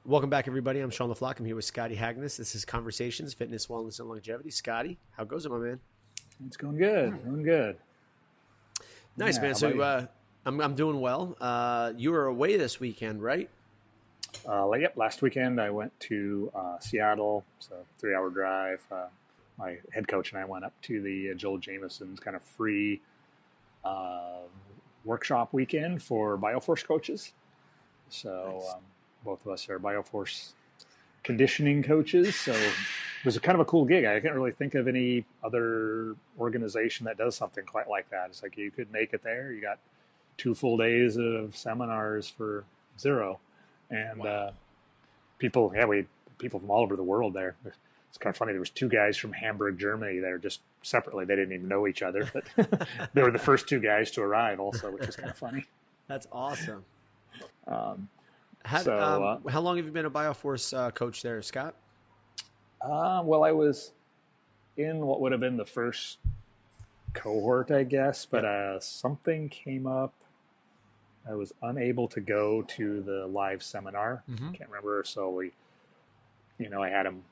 Welcome back, everybody. I'm Sean LaFlock. I'm here with Scotty Hagnes. This is Conversations, Fitness, Wellness, and Longevity. Scotty, how goes it, my man? It's going good. Doing good. Nice, Yeah, man. how about you? I'm doing well. You were away this weekend, right? Yep, last weekend I went to Seattle, so 3 hour drive. My head coach and I went up to the Joel Jamieson's kind of free uh, workshop weekend for BioForce coaches. So Nice. both of us are BioForce conditioning coaches. So it was a kind of a cool gig. I can't really think of any other organization that does something quite like that. It's like you could make it there. You got 2 full days of seminars for zero, and Wow. people from all over the world there. It's kind of funny. There was two guys from Hamburg, Germany, there just separately. They didn't even know each other, but they were the first two guys to arrive, also, which is kind of funny. That's awesome. Um, How, so, how long have you been a BioForce coach there, Scott? well, I was in what would have been the first cohort, I guess, but Yep. something came up. I was unable to go to the live seminar. Mm-hmm. Can't remember. So I had him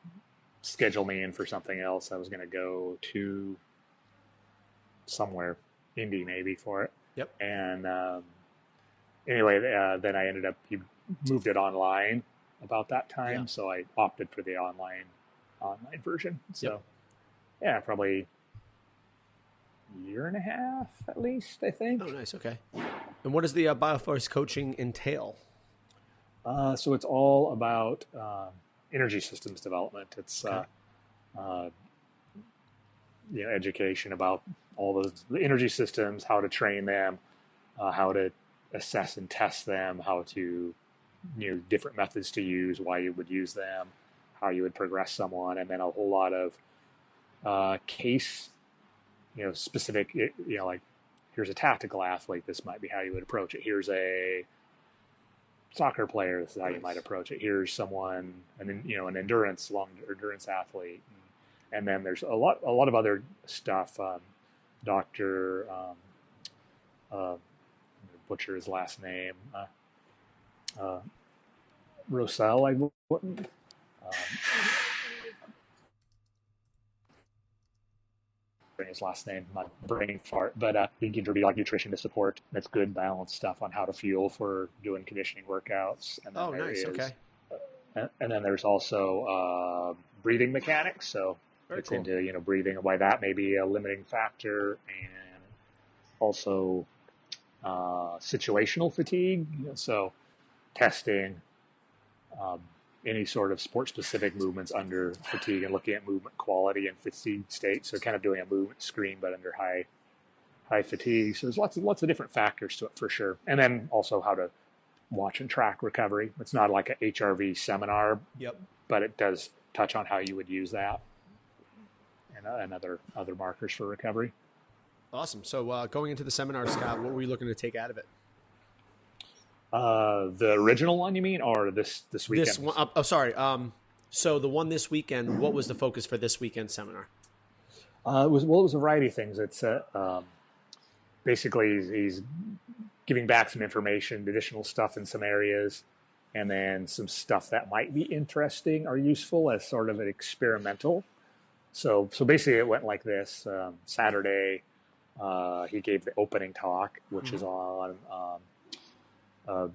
schedule me in for something else. I was going to go to somewhere, Indy maybe for it. Yep. And anyway, then I ended up, he moved it online about that Yeah. time. So I opted for the online version. Yep. So yeah, probably year and a half at least, I Oh, think. nice. Okay. And what does the BioForce coaching entail? So it's all about energy systems development. It's Okay. uh, education about all the energy systems, how to train them, how to assess and test them, how to different methods to use, why you would use them, how you would progress someone, and then a whole lot of case specific. Like here's a tactical athlete. This might be how you would approach it. Here's a soccer player. This is how you might Nice. approach it. Here's someone, an long endurance athlete, and then there's a lot of other stuff. Doctor, uh, butcher his last name, uh, Rosell, I wouldn't. His last name, my brain fart, but you can review like nutrition to support. That's good balanced stuff on how to fuel for doing conditioning workouts, and then Oh, nice. Okay. there's also breathing mechanics. So Very it's cool. into breathing and why that may be a limiting factor, and also situational fatigue. So testing um, any sort of sport specific movements under fatigue and looking at movement quality and fatigue state. So kind of doing a movement screen but under high fatigue. So there's lots of different factors to it for sure. And then also how to watch and track recovery. It's not like a HRV seminar, Yep. but it does touch on how you would use that and other markers for recovery. Awesome. So going into the seminar, Scott, what were you looking to take out of it? The original one, you mean, or this This weekend? one, sorry. So the one this weekend, what was the focus for this weekend seminar? It was a variety of things. It's basically he's giving back some information, additional stuff in some areas, and then some stuff that might be interesting or useful as sort of an experimental. So basically, it went like this. Saturday, he gave the opening talk, which is Mm-hmm. on uh,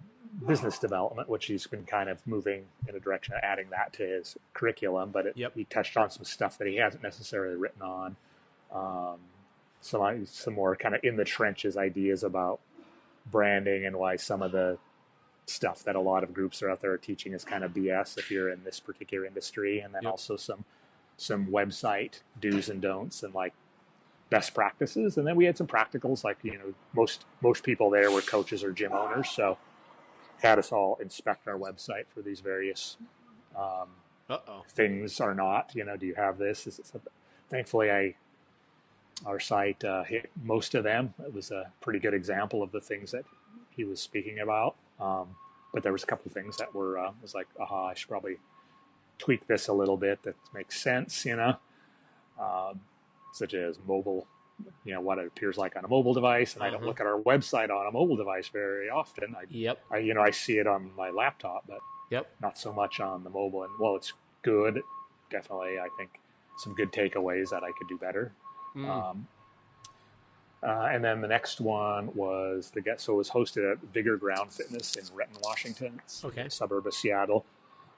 business development, which he's been kind of moving in a direction of adding that to his curriculum. But Yep. he touched on some stuff that he hasn't necessarily written on. Um, some more kind of in the trenches ideas about branding and why some of the stuff that a lot of groups are out there are teaching is kind of BS if you're in this particular industry, and then Yep. also some website do's and don'ts and like best practices. And then we had some practicals, like most people there were coaches or gym owners, so had us all inspect our website for these various um, Uh-oh. things or not. Do you have this? Thankfully, our site hit most of them. It was a pretty good example of the things that he was speaking about. But there was a couple of things that were was like, I should probably tweak this a little bit. That makes sense, um, such as mobile what it appears like on a mobile device, and I don't look at our website on a mobile device very often. Yep. I see it on my laptop, but Yep. not so much on the mobile. And while it's good, definitely I think some good takeaways that I could do better. And then the next one was it was hosted at Vigor Ground Fitness in Renton, Washington. It's a suburb of Seattle.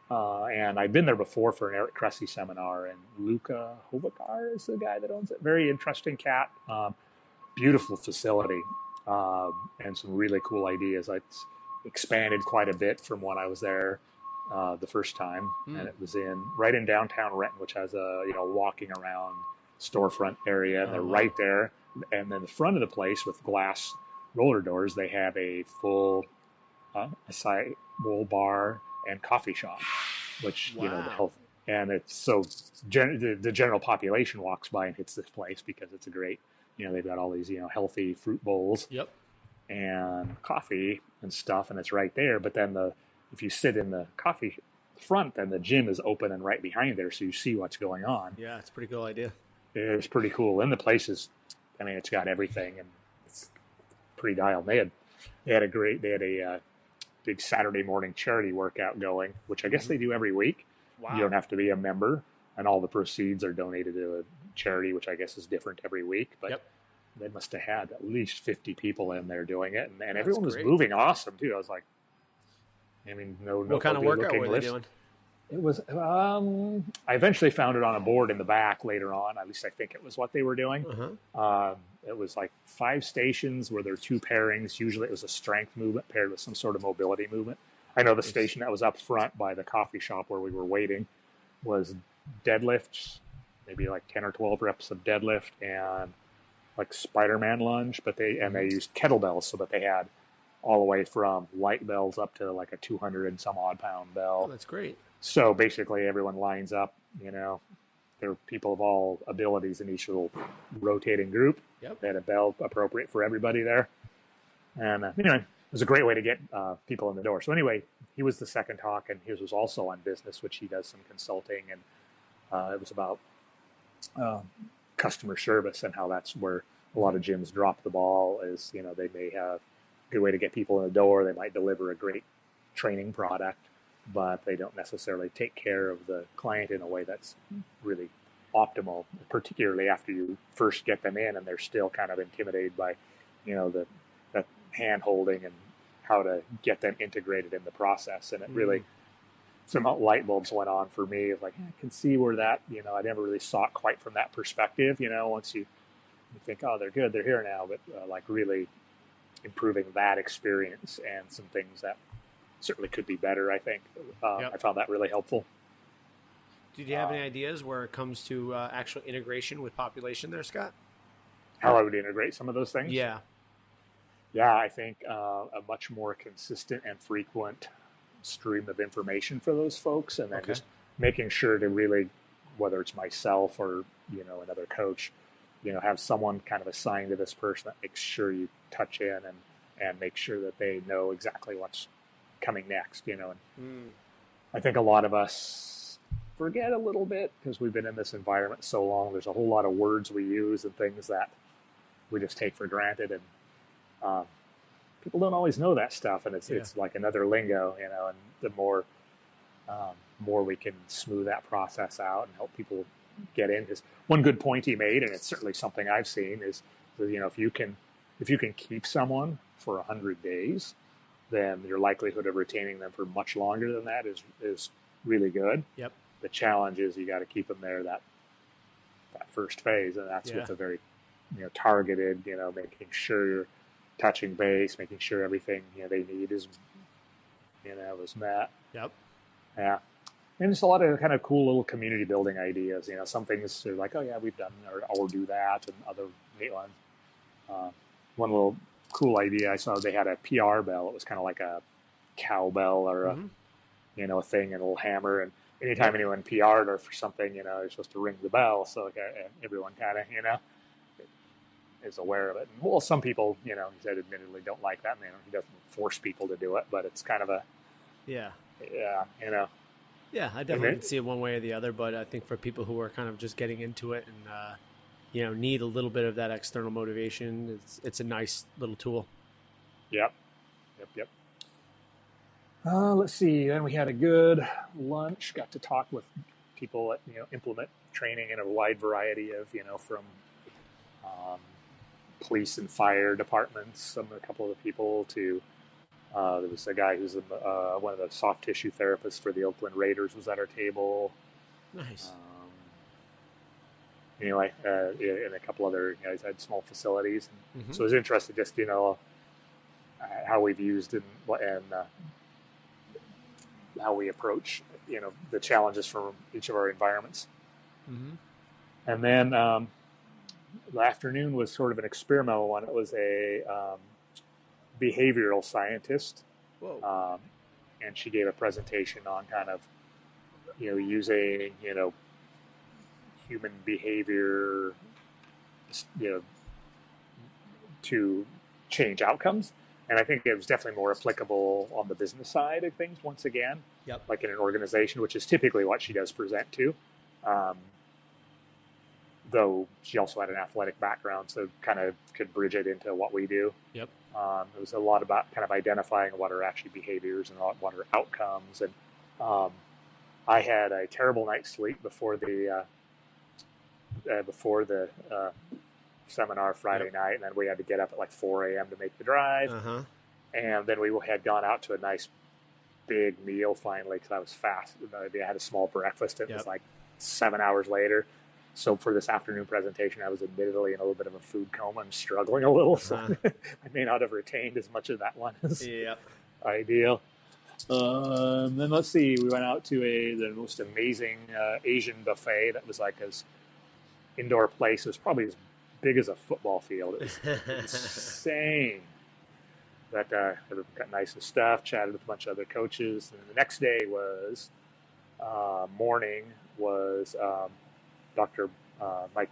And I'd been there before for an Eric Cressy seminar, and Luca Hovakar is the guy that owns it. Very interesting cat. Beautiful facility, and some really cool ideas. It's expanded quite a bit from when I was there the first time, and it was right in downtown Renton, which has a walking around storefront area, and they're right there. And then the front of the place with glass roller doors, they have a full acai bowl bar and coffee shop, which the health, and it's so the general population walks by and hits this place because it's a great, they've got all these healthy fruit bowls, and coffee and stuff, and it's right there. But then if you sit in the coffee front, then the gym is open and right behind there, so you see what's going on. Yeah, it's a pretty cool idea. It's pretty cool, and the place is, it's got everything, and it's pretty dialed. They had a big Saturday morning charity workout going, which I guess they do every week. Wow. You don't have to be a member, and all the proceeds are donated to a charity, which I guess is different every week. But they must have had at least 50 people in there doing it, and everyone was moving awesome too. I was like, no. What kind of workout were they doing? It was. I eventually found it on a board in the back later on. At least I think it was what they were doing. It was like 5 stations where there were 2 pairings. Usually it was a strength movement paired with some sort of mobility movement. I know the station that was up front by the coffee shop where we were waiting was deadlifts, maybe like 10 or 12 reps of deadlift and like Spider-Man lunge, but they used kettlebells, so that they had all the way from light bells up to like a 200 and some odd pound bell. Oh, that's great. So basically everyone lines up, there are people of all abilities in each little rotating group. They had a bell appropriate for everybody there. And it was a great way to get people in the door. So anyway, he was the second talk, and his was also on business, which he does some consulting. And it was about customer service and how that's where a lot of gyms drop the ball is, they may have a good way to get people in the door. They might deliver a great training product, but they don't necessarily take care of the client in a way that's really optimal, particularly after you first get them in and they're still kind of intimidated by, the hand holding and how to get them integrated in the process. And it really, some light bulbs went on for me of like, I can see where that, I never really saw it quite from that perspective, once you think, oh, they're good, they're here now, but like really improving that experience and some things that certainly could be better, I think. I found that really helpful. Did you have any ideas where it comes to actual integration with population there, Scott? How I would integrate some of those things? Yeah, I think a much more consistent and frequent stream of information for those folks, and then just making sure to really, whether it's myself or, another coach, have someone kind of assigned to this person that makes sure you touch in and make sure that they know exactly what's coming next, and I think a lot of us forget a little bit because we've been in this environment so long. There's a whole lot of words we use and things that we just take for granted, and people don't always know that stuff, and it's like another lingo, and the more we can smooth that process out and help people get in. Because one good point he made, and it's certainly something I've seen, is if you can keep someone for 100 days, then your likelihood of retaining them for much longer than that is really good. Yep. The challenge is you got to keep them there that first phase, and that's with a very targeted, making sure you're touching base, making sure everything they need is met. Yep. Yeah. And just a lot of kind of cool little community building ideas. Some things are like, oh yeah, we've done or do that, and other neat ones. One little cool idea I saw, they had a PR bell. It was kind of like a cowbell or a thing and a little hammer. And anytime anyone PR'd or for something, you're supposed to ring the bell. So everyone kind of, is aware of it. And, well, some people, he said admittedly don't like that. And he doesn't force people to do it, but it's kind of a, Yeah, I definitely can see it one way or the other, but I think for people who are kind of just getting into it and need a little bit of that external motivation, it's a nice little tool. Yep. Let's see. Then we had a good lunch. Got to talk with people that implement training in a wide variety of from police and fire departments. A couple of the people to there was a guy who's one of the soft tissue therapists for the Oakland Raiders was at our table. Nice. Anyway, and a couple other guys had small facilities, Mm-hmm. so I was interested just how we've used and how we approach the challenges from each of our environments. Mm-hmm. And then the afternoon was sort of an experimental one. It was a behavioral scientist, Whoa. and she gave a presentation on kind of using human behavior to change outcomes. And I think it was definitely more applicable on the business side of things once again, Yep. like in an organization, which is typically what she does present to. Though she also had an athletic background, so kind of could bridge it into what we do. Yep. It was a lot about kind of identifying what are actually behaviors and what are outcomes. And I had a terrible night's sleep before the seminar Friday night, and then we had to get up at like 4 a.m. to make the drive. Uh-huh. And then we had gone out to a nice big meal finally because I was fast. I had a small breakfast. It was like 7 hours later. So for this afternoon presentation, I was admittedly in a little bit of a food coma and struggling a little. So I may not have retained as much of that one as ideal. Then let's see, we went out to the most amazing Asian buffet that was like this indoor place. It was probably as big as a football field. It was insane. But everyone got nice and stuff, chatted with a bunch of other coaches. And the next day was morning was Dr. Mike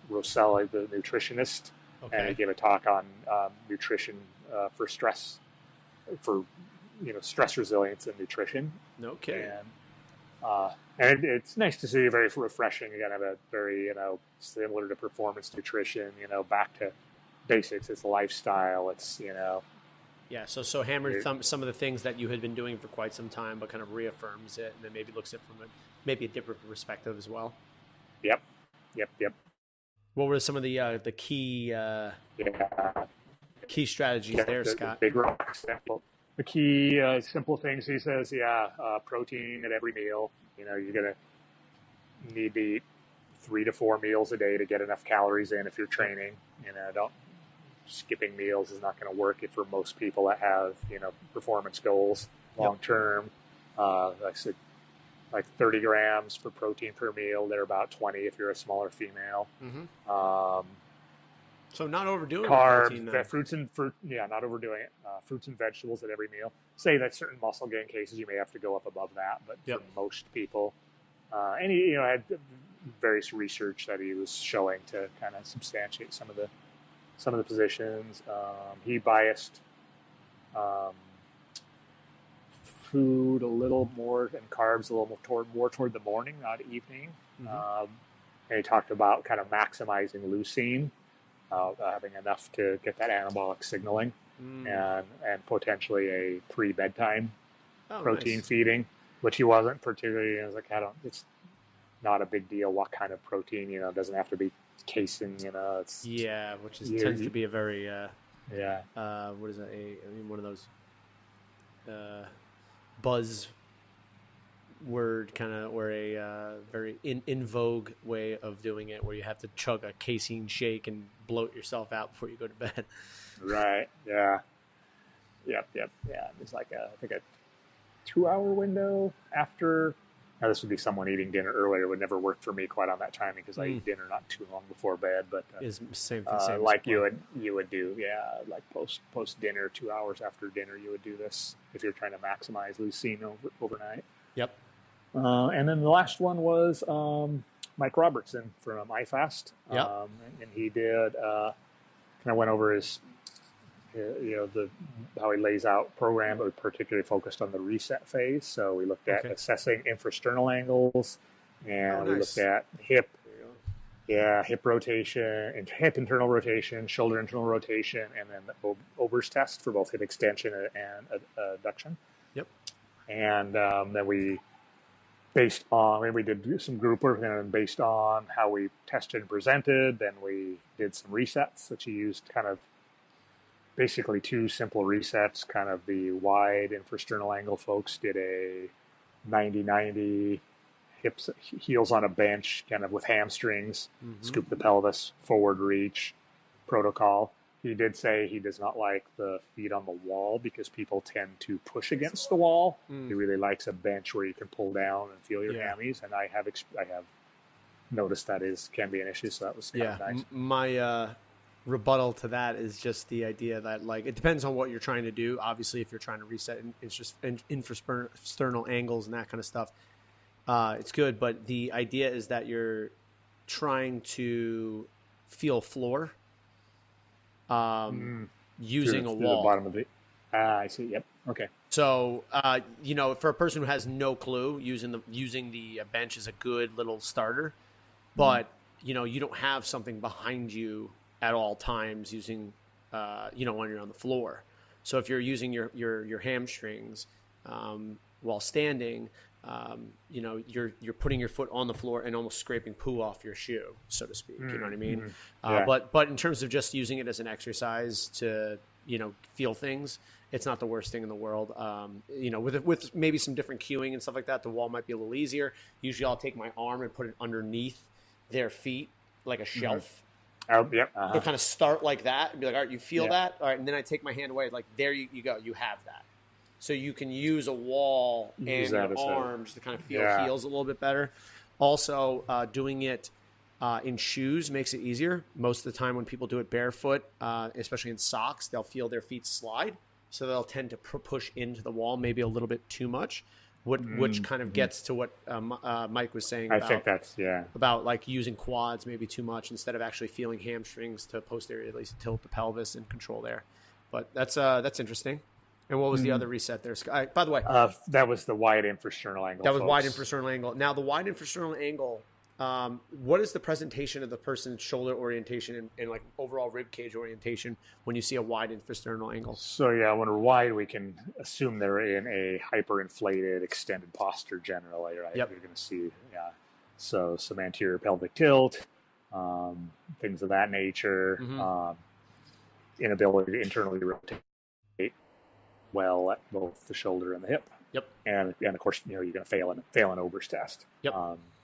Rosselli, the nutritionist, and he gave a talk on nutrition for stress, for stress resilience and nutrition. No kidding. And it's nice to see, very refreshing. Again, have a very similar to performance nutrition. Back to basics. It's lifestyle. It's Yeah, so hammered some of the things that you had been doing for quite some time, but kind of reaffirms it, and then maybe looks at it from maybe a different perspective as well. Yep. What were some of the key key strategies there, Scott? The big rock sample. The key simple things, he says, protein at every meal. You're going to need to eat 3 to 4 meals a day to get enough calories in if you're training. Skipping meals is not going to work for most people that have, performance goals long term. Like I said, like 30 grams for protein per meal. They're about 20 if you're a smaller female. Mm-hmm. So not overdoing carbs, fruits and not overdoing it. Fruits and vegetables at every meal. Say that certain muscle gain cases you may have to go up above that, but for most people, and he had various research that he was showing to kind of substantiate some of the positions. He biased food a little more and carbs a little more toward the morning, not evening. Mm-hmm. And he talked about kind of maximizing leucine. Having enough to get that anabolic signaling and potentially a pre-bedtime protein feeding, which he wasn't particularly. I was like, it's not a big deal what kind of protein, it doesn't have to be casein, it's which tends to be a very what is that? One of those buzz word kind of, or a very in vogue way of doing it, where you have to chug a casein shake and bloat yourself out before you go to bed. Right. Yeah. Yep. There's like I think a 2-hour window after. Now this would be someone eating dinner earlier. It would never work for me quite on that timing because I eat dinner not too long before bed. But is same like you would do, like post dinner, 2 hours after dinner, you would do this if you're trying to maximize leucine overnight. Yep. And then the last one was Mike Robertson from iFast. Yep. And he did kind of went over his how he lays out program, but particularly focused on the reset phase. So we looked at assessing infrasternal angles, and we looked at hip Yeah, hip rotation and hip internal rotation, shoulder internal rotation, and then the Ober's test for both hip extension and adduction. Yep. And then we, based on, we did some group work, and then based on how we tested and presented, then we did some resets that you used, kind of basically two simple resets. Kind of the wide infrasternal angle folks did a 90-90 hips, heels on a bench, kind of with hamstrings, scoop the pelvis, forward reach protocol. He did say he does not like the feet on the wall because people tend to push against the wall. He really likes a bench where you can pull down and feel your hammies, and I have noticed that can be an issue. So that was kind of nice. My rebuttal to that is just the idea that, like, it depends on what you're trying to do. Obviously, if you're trying to reset infrasternal angles and that kind of stuff, it's good. But the idea is that you're trying to feel floor using a wall. The bottom of the. I see. Yep. Okay. So, for a person who has no clue, using the bench is a good little starter. But, you don't have something behind you at all times using, when you're on the floor. So if you're using your hamstrings while standing, you're putting your foot on the floor and almost scraping poo off your shoe, so to speak. You know what I mean? But in terms of just using it as an exercise to, feel things, it's not the worst thing in the world. With maybe some different cueing and stuff like that, the wall might be a little easier. Usually I'll take my arm and put it underneath their feet like a shelf. Yep. So kind of start like that and be like, all right, you feel that? All right. And then I take my hand away. Like, there you go. You have that. So you can use a wall and your arms to kind of feel heels a little bit better. Also, doing it in shoes makes it easier. Most of the time when people do it barefoot, especially in socks, they'll feel their feet slide. So they'll tend to push into the wall maybe a little bit too much, which kind of gets to what Mike was saying about, I think that's, about like using quads maybe too much instead of actually feeling hamstrings to posteriorly tilt the pelvis and control there. But that's interesting. And what was the other reset there, Scott? By the way, that was the wide infrasternal angle. That was wide infrasternal angle. Now, the wide infrasternal angle, what is the presentation of the person's shoulder orientation and like overall rib cage orientation when you see a wide infrasternal angle? So when we're wide, we can assume they're in a hyperinflated, extended posture generally, right? Yep. You're going to see, so some anterior pelvic tilt, things of that nature, inability to internally rotate well at both the shoulder and the hip. Yep. And of course, you're going to fail an Ober's test. Yep.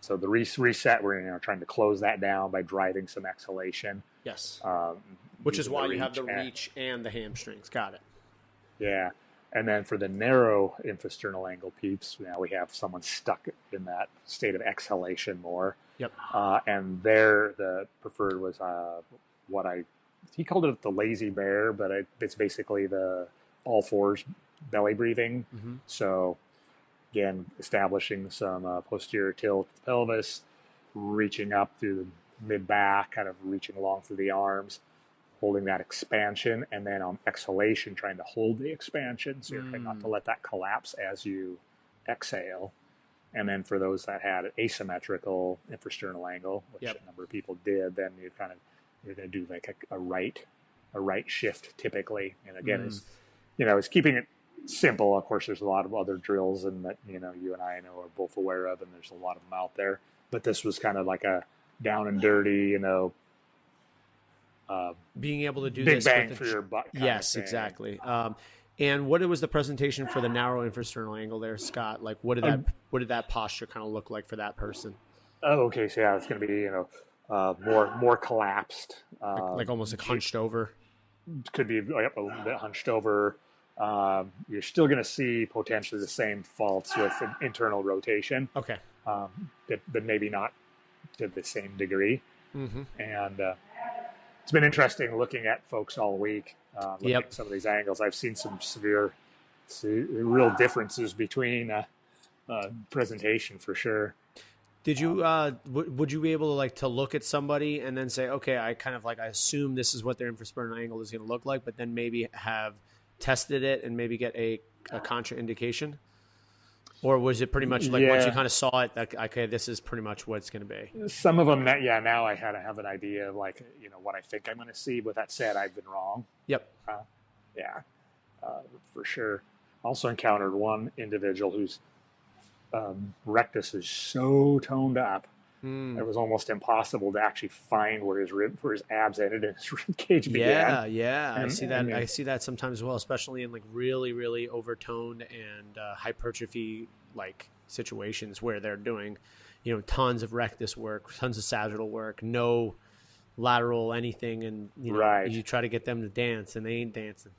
So the reset, we're trying to close that down by driving some exhalation. Yes. Which is why you have the reach and the hamstrings. Got it. Yeah. And then for the narrow infrasternal angle peeps, now we have someone stuck in that state of exhalation more. Yep. And there, the preferred was he called it the lazy bear, but it's basically the all fours belly breathing. So again, establishing some posterior tilt of the pelvis, reaching up through the mid back, kind of reaching along through the arms, holding that expansion, and then on exhalation, trying to hold the expansion. So you're trying not to let that collapse as you exhale. And then for those that had an asymmetrical infrasternal angle, which a number of people did, then you're going to do like a right shift typically. And again, it's keeping it simple. Of course, there's a lot of other drills and that, you and I know are both aware of, and there's a lot of them out there. But this was kind of like a down and dirty, being able to do big this bang for your butt. Yes, exactly. And what was the presentation for the narrow infrasternal angle there, Scott? Like, what did that posture kind of look like for that person? Oh, okay. So it's going to be more collapsed, like almost like hunched over. Could be a little bit hunched over. You're still going to see potentially the same faults with an internal rotation. Okay. But maybe not to the same degree. And it's been interesting looking at folks all week, looking at some of these angles. I've seen some real differences between presentation for sure. Did you would you be able to look at somebody and then say, okay, I assume this is what their infrasternal angle is going to look like, but then maybe have tested it and maybe get a contraindication? Or was it pretty much like once you Yeah. kind of saw it, like, okay, this is pretty much what it's going to be? Some of them, now I have an idea of like, what I think I'm going to see. With that said, I've been wrong. Yep. Yeah, for sure. Also encountered one individual whose rectus is so toned up. It was almost impossible to actually find where his abs ended and his rib cage began. Yeah. And, I see that. and I see that sometimes as well, especially in like really, really overtoned and hypertrophy like situations where they're doing, tons of rectus work, tons of sagittal work, no lateral anything, and Right. you try to get them to dance and they ain't dancing.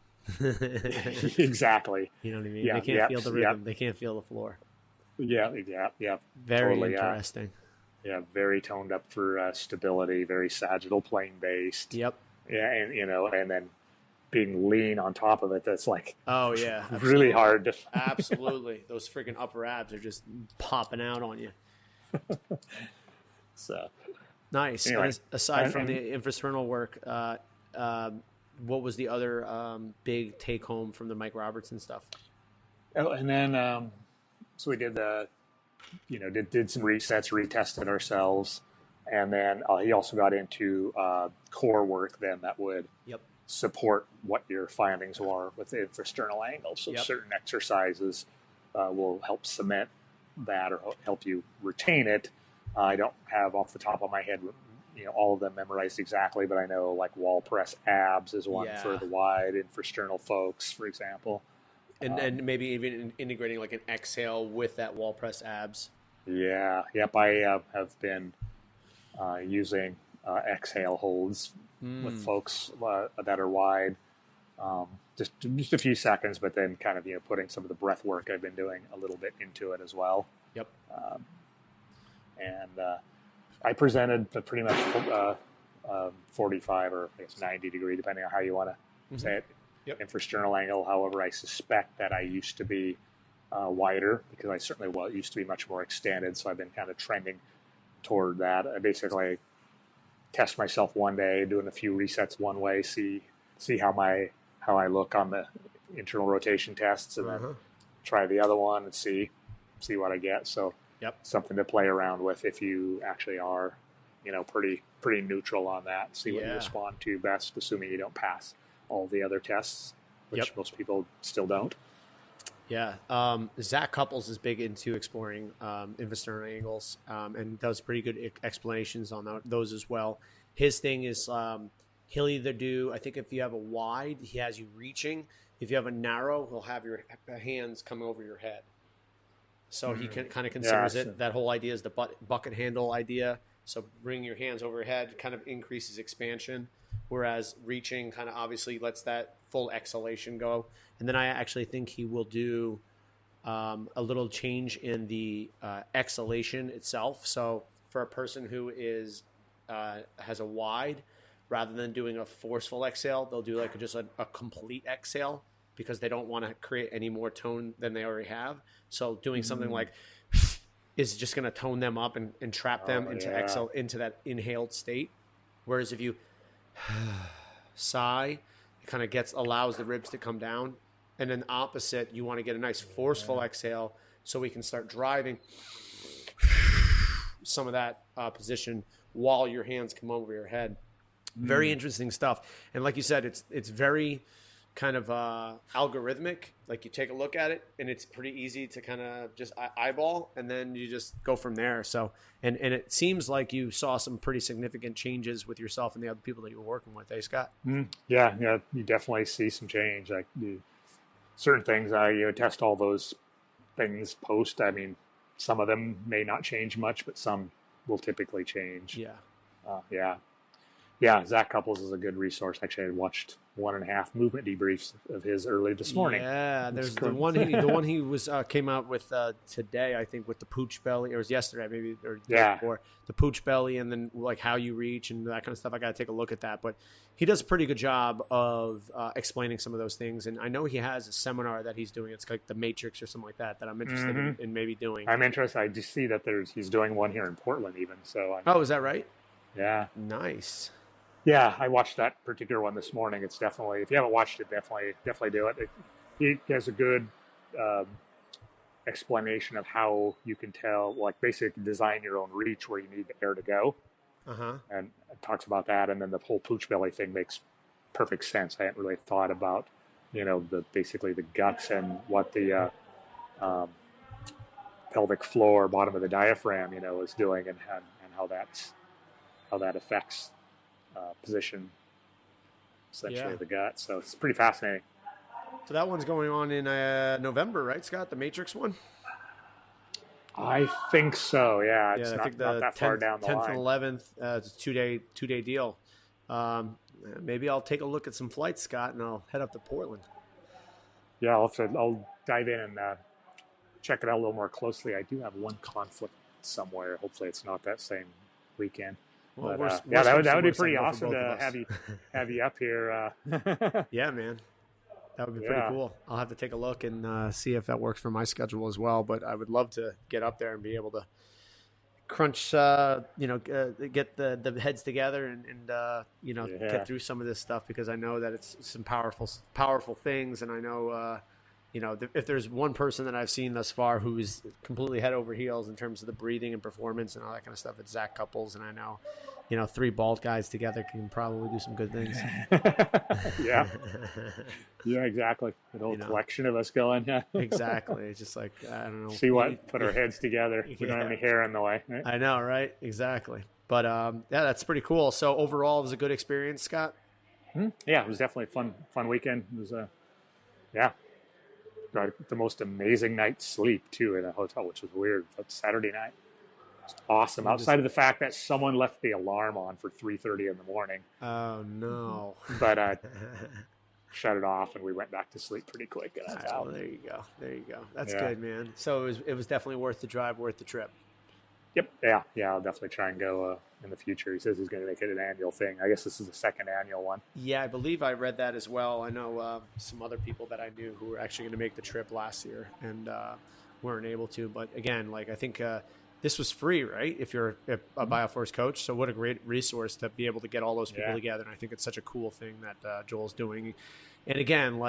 Exactly. You know what I mean? Yeah, They can't yep, feel the rhythm. They can't feel the floor. Yeah. Very Totally, interesting. Yeah, very toned up for stability, very sagittal plane based. Yep. Yeah, and then being lean on top of it, that's like Oh yeah, really hard to. Absolutely. Those freaking upper abs are just popping out on you. So Nice. anyway, And aside from the infrasternal work, what was the other big take home from the Mike Robertson stuff? oh, and then so we did did some resets, retested ourselves, and then he also got into core work then that would Yep. support what your findings were with the infrasternal angle. So Yep. certain exercises will help cement that or help you retain it. I don't have off the top of my head, all of them memorized exactly, but I know like wall press abs is one for the wide infrasternal folks, for example. And maybe even integrating like an exhale with that wall press abs. Yeah. Yep. I have been using exhale holds with folks that are wide. Just a few seconds, but then kind of putting some of the breath work I've been doing a little bit into it as well. Yep. And I presented the pretty much 45 or I guess 90 degree, depending on how you want to say it, infrasternal angle. However, I suspect that I used to be wider because I certainly used to be much more extended. So I've been kind of trending toward that. I basically test myself one day, doing a few resets one way, see how I look on the internal rotation tests, and then try the other one and see what I get. So something to play around with if you actually are, pretty neutral on that. See what you respond to best, assuming you don't pass all the other tests, which most people still don't. Yeah. Zach Couples is big into exploring infrasternal angles and does pretty good explanations on those as well. His thing is he'll either do, I think if you have a wide, he has you reaching. If you have a narrow, he'll have your hands come over your head. So he kind of considers it. That whole idea is the bucket handle idea. So bring your hands over your head kind of increases expansion, whereas reaching kind of obviously lets that full exhalation go. And then I actually think he will do a little change in the exhalation itself. So for a person who is has a wide, rather than doing a forceful exhale, they'll do like just a complete exhale because they don't want to create any more tone than they already have. So doing something like is just going to tone them up and trap them into that inhaled state. Whereas if you sigh, it kind of allows the ribs to come down. And then opposite, you want to get a nice forceful exhale so we can start driving some of that position while your hands come over your head. Very interesting stuff. And like you said, it's very kind of algorithmic. Like you take a look at it and it's pretty easy to kind of just eyeball and then you just go from there. So, and it seems like you saw some pretty significant changes with yourself and the other people that you were working with, Scott? Yeah, you definitely see some change. Like certain things, I test all those things post. I mean, some of them may not change much, but some will typically change. Yeah, Zach Couples is a good resource. Actually, I watched 1.5 movement debriefs of his early this morning. Yeah, there's the one he was came out with today, I think, with the pooch belly. Or it was yesterday, maybe, or the day before, the pooch belly, and then like how you reach and that kind of stuff. I got to take a look at that, but he does a pretty good job of explaining some of those things. And I know he has a seminar that he's doing. It's like the Matrix or something like that I'm interested in maybe doing. I'm interested. I just see that he's doing one here in Portland even. So is that right? Yeah. Nice. Yeah, I watched that particular one this morning. It's definitely, if you haven't watched it, definitely do it. He has a good explanation of how you can tell, like basically design your own reach where you need the air to go. And it talks about that. And then the whole pooch belly thing makes perfect sense. I hadn't really thought about, basically the guts and what the pelvic floor, bottom of the diaphragm, is doing, and how that affects position, essentially, of the gut. So it's pretty fascinating. So that one's going on in November, right, Scott? The Matrix one? I think so. Yeah, I think not that far down the 10th line. and 11th. It's a two-day deal. Maybe I'll take a look at some flights, Scott, and I'll head up to Portland. Yeah, I'll dive in and check it out a little more closely. I do have one conflict somewhere. Hopefully, it's not that same weekend. Well, but, that would be pretty awesome to have you up here. Yeah, man. That would be pretty cool. I'll have to take a look and see if that works for my schedule as well. But I would love to get up there and be able to crunch, get the heads together and get through some of this stuff, because I know that it's some powerful things. And I know, if there's one person that I've seen thus far who's completely head over heels in terms of the breathing and performance and all that kind of stuff, it's Zach Couples. And I know, three bald guys together can probably do some good things. Yeah. Yeah, exactly. An old collection of us going. Yeah. Exactly. It's just like, I don't know. Put our heads together. We don't have any hair in the way. Right? I know, right? Exactly. But that's pretty cool. So overall, it was a good experience, Scott? Yeah, it was definitely a fun weekend. It was, got the most amazing night's sleep, too, in a hotel, which was weird. But Saturday night. It was awesome. Outside of the fact that someone left the alarm on for 3:30 in the morning. Oh, no. But shut it off, and we went back to sleep pretty quick. Well, there you go. That's good, man. So it was definitely worth the drive, worth the trip. Yep. Yeah. I'll definitely try and go in the future. He says he's going to make it an annual thing. I guess this is the second annual one. Yeah, I believe I read that as well. I know some other people that I knew who were actually going to make the trip last year and weren't able to. But again, I think this was free, right? If you're a BioForce coach. So what a great resource to be able to get all those people together. And I think it's such a cool thing that Joel's doing. And again,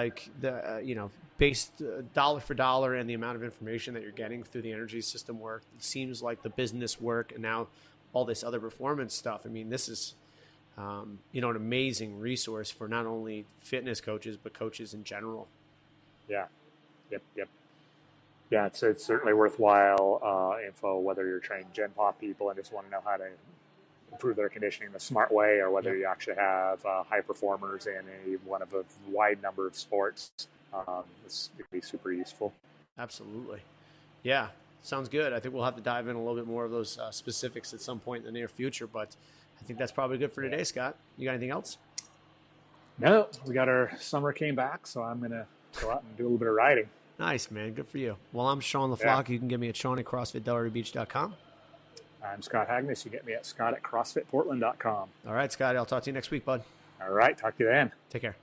based dollar for dollar and the amount of information that you're getting through the energy system work, it seems like the business work and now all this other performance stuff. I mean, this is, an amazing resource for not only fitness coaches, but coaches in general. Yeah. Yep. Yeah, it's certainly worthwhile info, whether you're training Gen Pop people and just want to know how to improve their conditioning the smart way, or whether you actually have high performers in one of a wide number of sports. This would be super useful. Absolutely. Yeah, sounds good. I think we'll have to dive in a little bit more of those specifics at some point in the near future, but I think that's probably good for today, Scott. You got anything else? No, we got our summer came back, so I'm going to go out and do a little bit of riding. Nice, man. Good for you. Well, I'm Sean LaFlock. You can get me at Sean@CrossFitDelraryBeach.com. I'm Scott Hagness. You get me at Scott@CrossFitPortland.com. All right, Scott. I'll talk to you next week, bud. All right. Talk to you then. Take care.